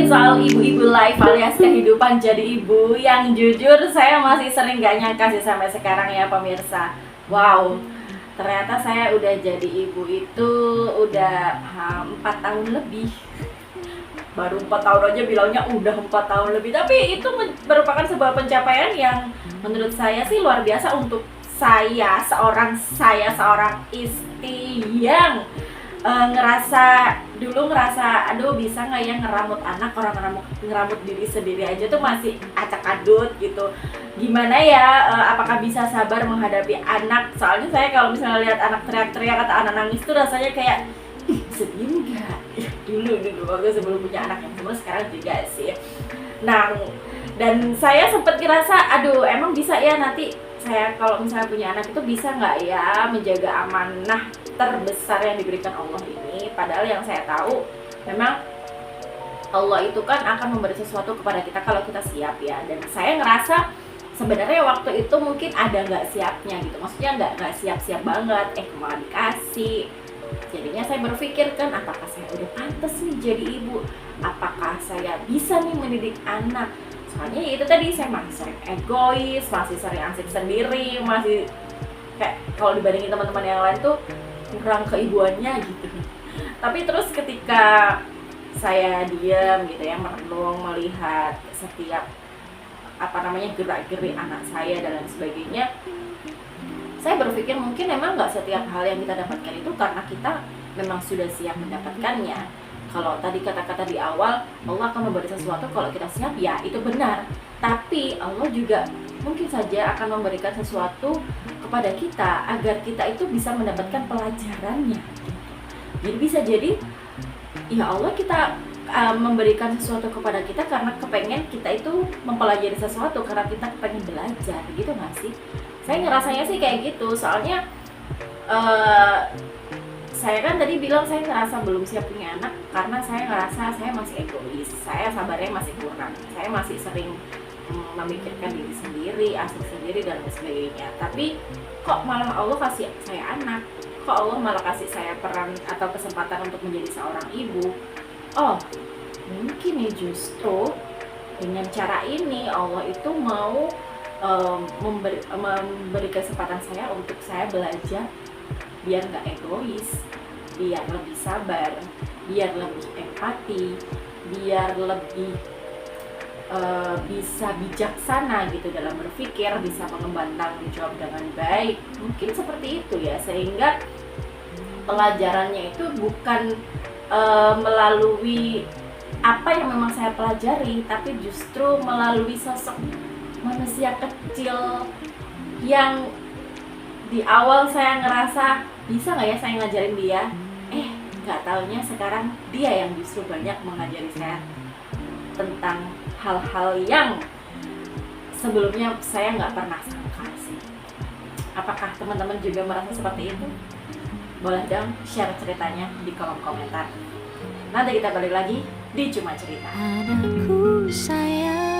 ngomongin soal ibu-ibu life alias kehidupan jadi ibu yang jujur saya masih sering gak nyangka sih sampai sekarang ya pemirsa. Wow, ternyata saya udah jadi ibu itu udah 4 tahun lebih. Baru 4 tahun aja bilangnya udah 4 tahun lebih, tapi itu merupakan sebuah pencapaian yang menurut saya sih luar biasa untuk saya seorang istri yang ngerasa aduh bisa nggak ya ngeramut anak, orang ngeramut diri sendiri aja tuh masih acak adut gitu. Gimana ya, apakah bisa sabar menghadapi anak? Soalnya saya kalau misalnya lihat anak teriak-teriak atau anak nangis tuh rasanya kayak sedih nggak? dulu waktu sebelum punya anak, yang semua sekarang juga sih. Nah, dan saya sempat ngerasa aduh emang bisa ya nanti saya kalau misalnya punya anak itu bisa nggak ya menjaga amanah terbesar yang diberikan Allah ini. Padahal yang saya tahu memang Allah itu kan akan memberi sesuatu kepada kita kalau kita siap ya. Dan saya ngerasa sebenarnya waktu itu mungkin ada nggak siapnya gitu, maksudnya nggak siap-siap banget, malah dikasih. Jadinya saya berpikir kan, apakah saya udah pantas nih jadi ibu, apakah saya bisa nih mendidik anak. Soalnya itu tadi saya masih sering egois, masih sering asik sendiri, masih kayak kalau dibandingin teman-teman yang lain tuh kurang keibuannya gitu. Tapi terus ketika saya diam gitu ya, merenung, melihat setiap gerak-gerik anak saya dan lain sebagainya, saya berpikir mungkin memang nggak setiap hal yang kita dapatkan itu karena kita memang sudah siap mendapatkannya. Kalau tadi kata-kata di awal, Allah akan memberi sesuatu kalau kita siap, ya itu benar. Tapi Allah juga mungkin saja akan memberikan sesuatu kepada kita agar kita itu bisa mendapatkan pelajarannya. Jadi bisa jadi, ya Allah kita memberikan sesuatu kepada kita karena kepengen kita itu mempelajari sesuatu, karena kita pengen belajar, gitu nggak sih? Saya ngerasanya sih kayak gitu, soalnya saya kan tadi bilang saya ngerasa belum siap punya anak karena saya ngerasa saya masih egois, saya sabarnya masih kurang, saya masih sering memikirkan diri sendiri, asik sendiri dan sebagainya. Tapi kok malah Allah kasih saya anak, kok Allah malah kasih saya peran atau kesempatan untuk menjadi seorang ibu. Oh, mungkin nih justru dengan cara ini Allah itu mau memberi kesempatan saya untuk saya belajar biar nggak egois, biar lebih sabar, biar lebih empati, biar lebih bisa bijaksana gitu dalam berpikir, bisa mengemban tanggung jawab dengan baik. Mungkin seperti itu ya, sehingga pelajarannya itu bukan melalui apa yang memang saya pelajari, tapi justru melalui sosok manusia kecil yang di awal saya ngerasa bisa nggak ya saya ngajarin dia, nggak taunya sekarang dia yang justru banyak mengajari saya tentang hal-hal yang sebelumnya saya nggak pernah sangka sih. Apakah teman-teman juga merasa seperti itu? Boleh dong share ceritanya di kolom komentar. Nanti kita balik lagi di Cuma Cerita. Anakku sayang,